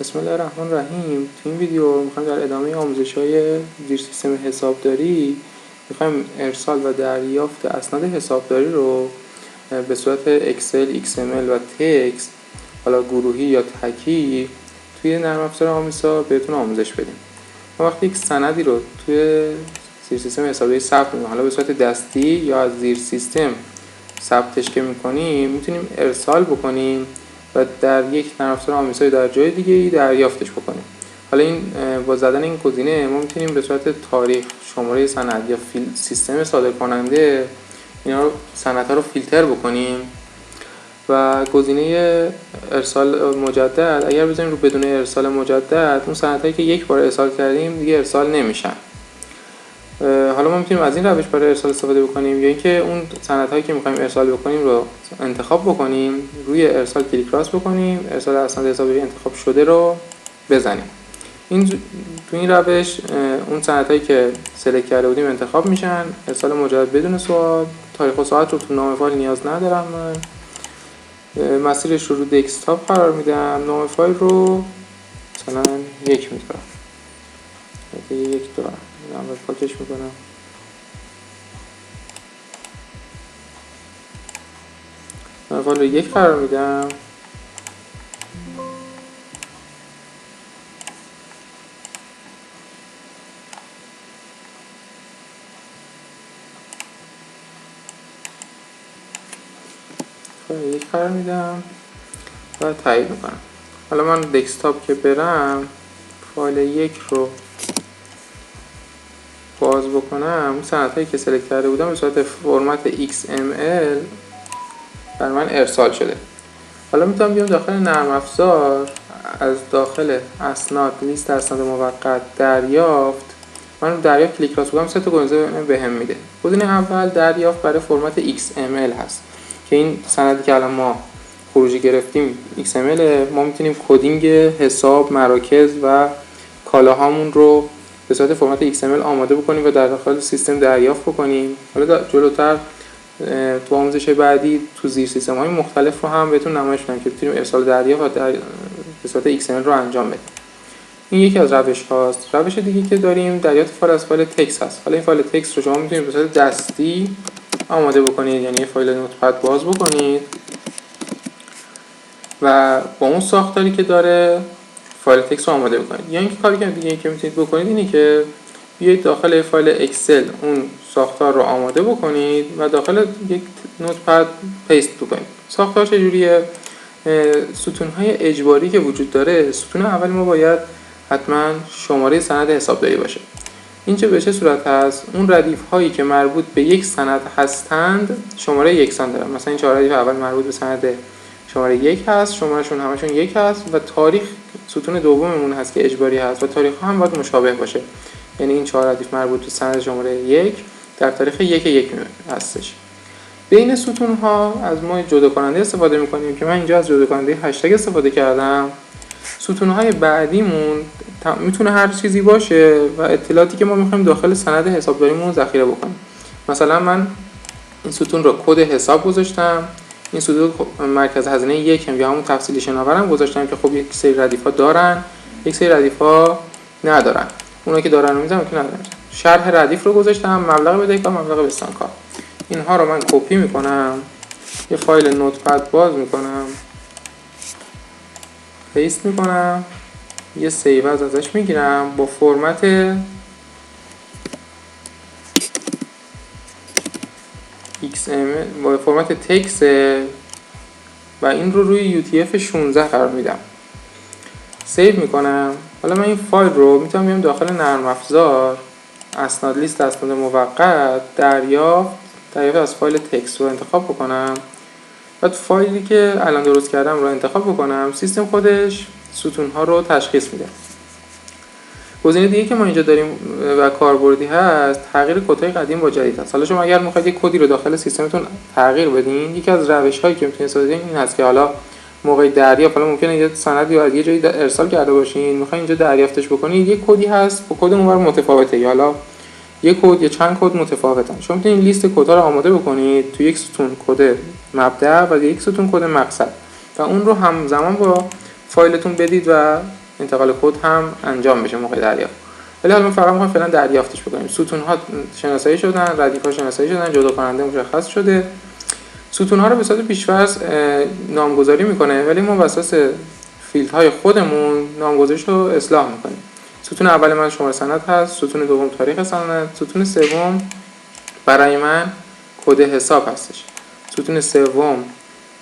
بسم الله الرحمن الرحیم. تو این ویدیو میخوایم در ادامه آموزش‌های زیر سیستم حسابداری میخوایم ارسال و دریافت اسناد حسابداری رو به صورت اکسل، XML و تکست، حالا گروهی یا تکی، توی نرم افزار آمیسا بهتون آموزش بدیم. ما وقتی یک سندی رو توی زیر سیستم حسابداری ثبت می‌کنیم، حالا به صورت دستی یا از زیر سیستم ثبتش که می‌کنیم، میتونیم ارسال بکنیم و در یک نرم افزار آمیزهای در جای دیگه‌ای دریافتش بکنیم. حالا این با زدن این گزینه ما میتونیم به صورت تاریخ، شماره سند یا سیستم صادرکننده اینا رو سندها رو فیلتر بکنیم و گزینه ارسال مجدد اگر بزنیم رو بدون ارسال مجدد، اون سندهایی که یک بار ارسال کردیم دیگه ارسال نمیشن. حالا ما میتونیم از این روش برای ارسال استفاده بکنیم یا اینکه اون سندهایی که میخوایم ارسال بکنیم رو انتخاب بکنیم، روی ارسال کلیک راست بکنیم، ارسال اسناد حسابداری انتخاب شده رو بزنیم. تو این روش اون سندهایی که سلکت کرده بودیم انتخاب میشن، ارسال مجدد بدون سوال. تاریخ و ساعت رو تو نام فایل نیاز ندارم، من مسیرش رو دسکتاپ قرار میدم، نام فایل رو مثلا 1 میذارم، 1 دارم، اول پاکش میکنم. نام فایل رو 1 قرار میدم. فایل 1 قرار میدم و تایید میکنم. حالا من دسکتاپ که برم، فایل 1 رو باز بکنم، اون سندهایی که سلکت کرده بودم به صورت فرمت XML بر من ارسال شده. حالا میتونم بیام داخل نرم افزار، از داخل اسناد، لیست اسناد موقت، دریافت، من دریافت کلیک راست بکنم، 3 تا گزینه بهم میده. گزینه اول دریافت برای فرمت XML هست که این سندی که الان ما خروجی گرفتیم XML، ما میتونیم کدینگ حساب، مراکز و کالاهامون رو به صورت فرمت XML آماده بکنیم و در داخل سیستم دریافت بکنیم. حالا جلوتر تو آموزش بعدی تو زیر سیستم های مختلف رو هم بهتون نمایش میدم که بتونیم ارسال دریافت و به صورت XML رو انجام بدیم. این یکی از روش هاست. روش دیگه که داریم دریافت فایل از فایل تکست هست. حالا این فایل تکست رو شما میتونید به صورت دستی آماده بکنید، یعنی فایل نوتپد باز بکنید و با اون ساختاری که داره فایل تکست رو آماده بکنید. یا اینکه کاری دیگه که میتونید بکنید اینه که بیایید داخل فایل اکسل اون ساختار رو آماده بکنید و داخل یک نوتپد پیست بکنید. ساختار چجوریه؟ ستون‌های اجباری که وجود داره، ستون اول ما باید حتما شماره سند حسابداری باشه. این به چه صورت هست؟ اون ردیف هایی که مربوط به یک سند هستند شماره یکسان دارن. مثلا این 4 ردیف اول مربوط به سند شماره 1 هست، شمارهشون همشون 1 هست و تاریخ ستون دوممون هست که اجباری هست و تاریخ ها هم باید مشابه باشه. یعنی این 4 ردیف مربوط به سند شماره 1 در تاریخ 1/1 هستش. بین ستون ها از ما جدا کننده استفاده می‌کنیم که من اینجا از جدا کننده هشتگ استفاده کردم. ستون های بعدیمون میتونه هر چیزی باشه و اطلاعاتی که ما می‌خوایم داخل سند حسابداریمون ذخیره بکنیم. مثلا من این ستون رو کد حساب گذاشتم، این ستون مرکز هزینه 1 یا همون تفصیلی شناورم گذاشتم که خب یک سری ردیف‌ها دارن، یک سری ردیف‌ها ندارن. اونا که دارن رو میذارم که ندارن. شرح ردیف رو گذاشتم، مبلغ بدهکار، مبلغ بستانکار. اینها رو من کپی میکنم، یه فایل نوتپد باز میکنم، پیست میکنم، یه سیو ازش میگیرم با فرمت XML با فرمت تکست و این رو روی UTF 16 قرار میدم. سیو میکنم. حالا من این فایل رو میتونم بیام داخل نرم افزار، اسناد، لیست اسناد موقت، دریافت از فایل تکست رو انتخاب بکنم. بعد فایلی که الان درست کردم رو انتخاب بکنم. سیستم خودش ستون‌ها رو تشخیص میده. گزینه دیگه که ما اینجا داریم و کاربردی هست، تغییر کدهای قدیم با جدید هست. حالا شما اگر می‌خواید یک کدی رو داخل سیستمتون تغییر بدین، یکی از روش‌هایی که میتونید استفاده کنید این هست که حالا موقع دریافت، حالا ممکنه یه سندی رو از یه جایی ارسال کرده باشین، می‌خواید اینجا دریافتش بکنید، یک کدی هست با کد اونور متفاوته، یا حالا یک کد یا چند کد متفاوتن. شما میتونید لیست کدها رو آماده بکنید تو یک ستون کد مبدأ و یک ستون کد مقصد و اون رو همزمان با فایلتون بدید و انتقال کد هم انجام بشه موقع دریافت. ولی حالا ما فقط می‌خوایم فعلا دریافتش بکنیم. ستون‌ها شناسایی شدن، ردیف‌ها شناسایی شدن، جدا کننده مشخص شده. ستون‌ها رو به صورت پیش‌فرض نامگذاری می‌کنه، ولی ما واسه فیلدهای خودمون نامگذاریش رو اصلاح می‌کنیم. ستون اول من شماره سند هست، ستون دوم تاریخ سند، ستون سوم برای من کد حساب هستش، ستون سوم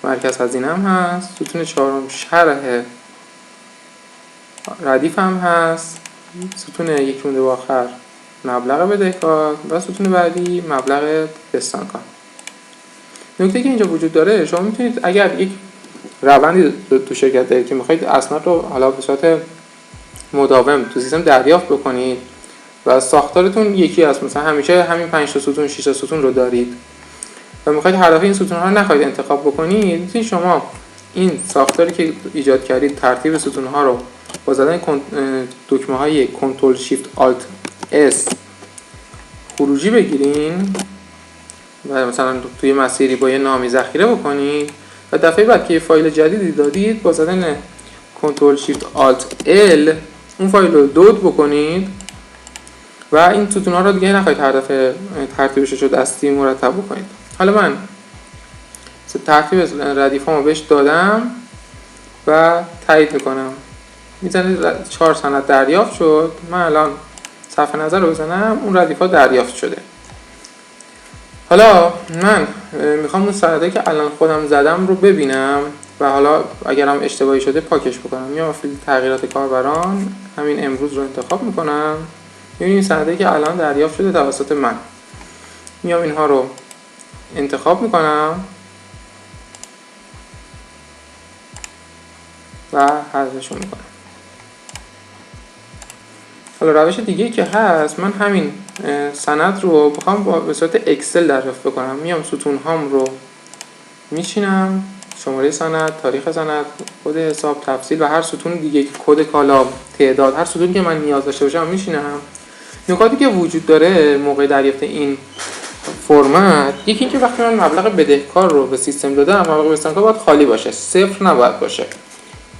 مرکز هزینه‌ام هست، ستون چهارم شرح ردیف هم هست، ستون یک مونده با آخر مبلغ بدهکار و ستون بعدی مبلغ بستانکار. نکته که اینجا وجود داره، شما میتونید اگر یک روندی تو شرکت دارید که میخواید اسناد رو حالا به صورت مداوم تو سیستم دریافت بکنید و ساختارتون یکی است، مثلا همیشه همین 5 تا ستون 6 تا ستون رو دارید و میخواید هر دفعه این ستون‌ها رو نخواهید انتخاب بکنید، میتونید شما این ساختاری که ایجاد کردید ترتیب ستون‌ها رو با زدن دکمه‌های کنترل شیفت آلت اس خروجی بگیرین و مثلا توی مسیری با یه نامی ذخیره بکنید و دفعه بعد که یه فایل جدیدی دادید با زدن کنترل شیفت آلت ال اون فایل رو لود بکنید و این ستون‌ها رو دیگه نخواهید هر دفعه ترتیبش رو دستی مرتب بکنید. حالا من ترتیب ردیفامو بهش دادم و تایید میکنم، میزنه 4 سند دریافت شد. من الان صفحه نظر رو بزنم، اون ردیفا دریافت شده. حالا من میخوام اون سندی که الان خودم زدم رو ببینم و حالا اگرم اشتباهی شده پاکش بکنم. میام فیلد تغییرات کاربران، همین امروز رو انتخاب میکنم، میبینیم سندی که الان دریافت شده توسط من. میام اینها رو انتخاب میکنم و حذفشون میکنم. حالا روش دیگه که هست، من همین سند رو بخوام به صورت اکسل دریافت بکنم، میام ستون هام رو میچینم، شماره سند، تاریخ سند، کد حساب، تفصیل و هر ستون دیگه که کد کالا، تعداد، هر ستونی که من نیاز داشته باشم میچینم. نکاتی که وجود داره موقع دریافت این فرمت، یکی اینکه وقتی من مبلغ بدهکار رو به سیستم دادم، مبلغ بستانکار باید خالی باشه، صفر نباید باشه.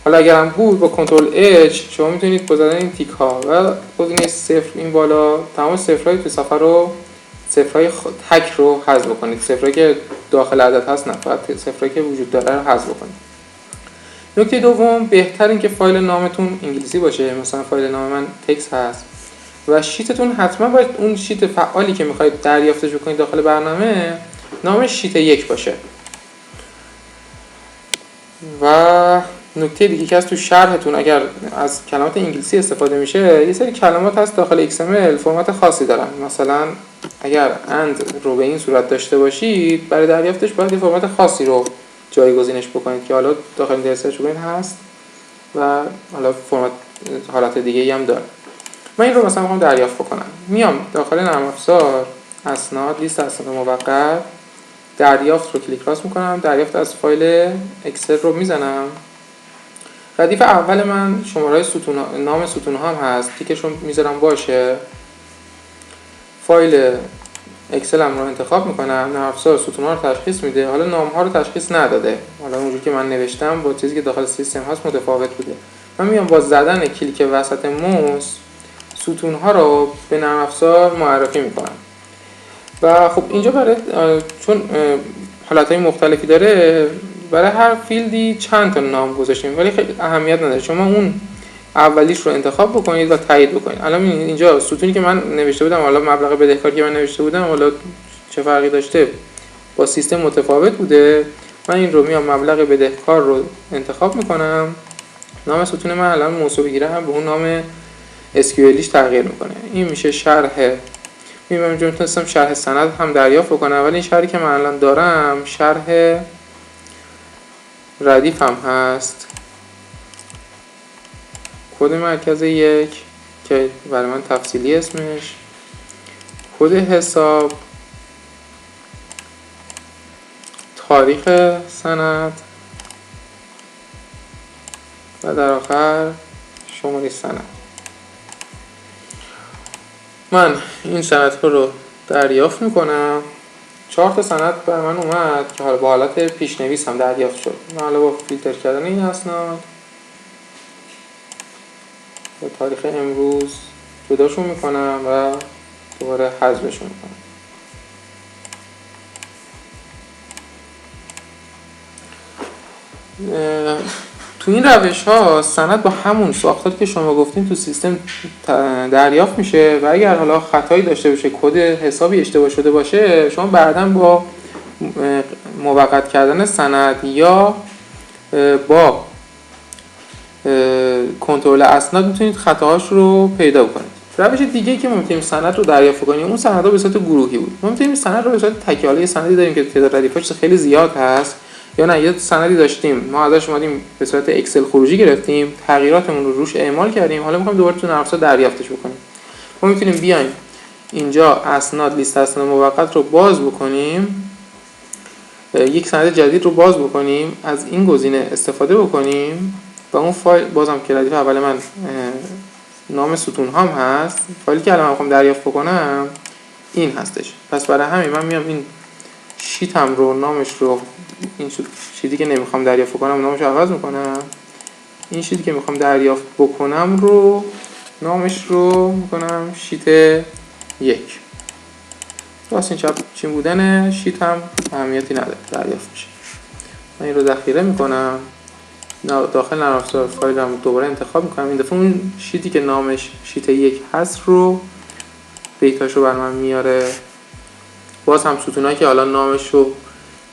حالا اگرم بود با کنترل اچ شما میتونید با زدن این تیک ها و گزینه صفر این بالا تمام صفرهای تو صفحه رو، صفرهای تک رو حذف بکنید. صفرهایی که داخل عدد هست نه، فقط صفرهایی که وجود داره رو حذف بکنید. نکته دوم، بهتر این که فایل نامتون انگلیسی باشه، مثلا فایل نام من تکست هست و شیتتون حتما باید اون شیت فعالی که میخواید دریافتش بکنید داخل برنامه نامش شیت 1 باشه. و نکته دیگه که از تو شرحتون اگر از کلمات انگلیسی استفاده میشه، یه سری کلمات هست داخل XML فرمت خاصی دارن. مثلا اگر اند رو به این صورت داشته باشید، برای دریافتش باید یه فرمت خاصی رو جایگزینش بکنید که حالا داخل درسش رو هست و حالا فرمت حالت دیگه ای هم داره. من این رو مثلا میخوام دریافت بکنم، میام داخل نرم افزار اسناد، لیست اسناد موقت، دریافت رو کلیک راست میکنم، دریافت از فایل اکسل رو میزنم. ردیف اول من شماره ستون، نام ستون هم هست، تیکش رو میذارم باشه. فایل اکسل هم رو انتخاب میکنم، نرم افزار ستون ها رو تشخیص میده. حالا نام ها رو تشخیص نداده، حالا اونجوری که من نوشتم با چیزی که داخل سیستم هست متفاوت بوده. من میام با زدن کلیک وسط موس ستون ها رو به نرم افزار معرفی میکنم. و خب اینجا برای چون حالتهای مختلفی داره، برای هر فیلدی چند تا نام گذاشتیم ولی خیلی اهمیت نداره. شما اون اولیش رو انتخاب بکنید و تایید بکنید. الان اینجا ستونی که من نوشته بودم، حالا مبلغ بدهکاری که من نوشته بودم، حالا چه فرقی داشته با سیستم متفاوت بوده. من این رو میام مبلغ بدهکار رو انتخاب میکنم، نام ستون من الان موضوع بگیره هم به اون نام SQLیش تغییر میکنه. این میشه شرح. من میتونستم شرح سند هم دریافت بکنم، ولی این شرحی که من الان دارم شرح ردیف هم هست. کد مرکز 1 که برای من تفصیلی اسمش، کد حساب، تاریخ سند و در آخر شماره سند. من این سند رو دریافت میکنم. 4 تا سند برای من اومد که حالا با حالت پیشنویس هم دریافت شد. من حالا با فیلتر کردن این اسناد با تاریخ امروز جداشون میکنم و دوباره حذفشون میکنم. تو این روش ها سند با همون ساختاری که شما گفتین تو سیستم دریافت میشه و اگر حالا خطایی داشته باشه، کد حسابی اشتباه شده باشه، شما بعداً با موقت کردن سند یا با کنترل اسناد میتونید خطاهاش رو پیدا کنید. روش دیگه که ما میتونیم سند رو دریافت کنیم، اون سندها به صورت گروهی بود. ما میتونیم سند رو به صورت تکی، حالا یه سندی داریم که تعداد ردیفاش خیلی زیاد هست، یا نه یه سندی داشتیم ما ازش اومدیم به صورت اکسل خروجی گرفتیم، تغییراتمون رو روش اعمال کردیم، حالا میخوایم دوباره تو نرم افزار دریافتش بکنیم. ما میتونیم بیایم اینجا اسناد، لیست اسناد موقت رو باز بکنیم، یک سند جدید رو باز بکنیم، از این گزینه استفاده بکنیم و اون فایل بازم که ردیف اول من نام ستون هام هست، فایلی که الان میخوام دریافت بکنم این هستش. پس برای همین من میام این شیتم رو نامش رو، این شیتی که نمیخوام دریافت بکنم نامش رو عوض میکنم، این شیتی که میخوام دریافت بکنم رو نامش رو میکنم شیت 1. راست این چین بودن شیت هم اهمیتی نداره، دریافت میشه. من این رو ذخیره میکنم، داخل نرم افزار فایلم دوباره انتخاب میکنم. این دفعه اون شیتی که نامش شیت 1 هست رو دیتاشو بر من میاره. باز هم ستونایی که حالا نامش رو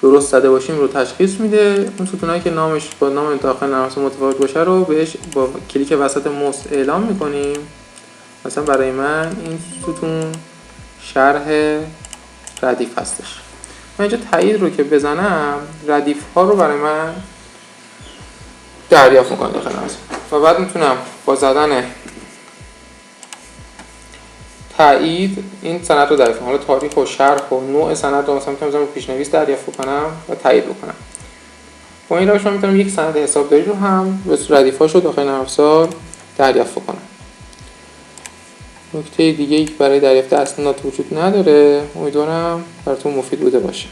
درست زده باشیم رو تشخیص میده. اون ستونایی که نامش با نام داخل نرم افزار متفاوت باشه رو بهش با کلیک وسط موس اعلام میکنیم. مثلا برای من این ستون شرح ردیف هستش. من اینجا تایید رو که بزنم ردیف ها رو برای من دریافت میکنه داخل نرم افزار و بعد میتونم با زدن تایید این سند رو دریافت کنم. حالا تاریخ و شرح و نوع سند رو مثلا میتونم پیشنویس دریافت کنم و تایید بکنم. با این روش من میتونم یک سند حسابداری رو هم به ردیفاش رو داخل نرم افزار دریافت کنم. نکته دیگه ای برای دریافت اسناد وجود نداره. امیدوارم براتون مفید بوده باشه.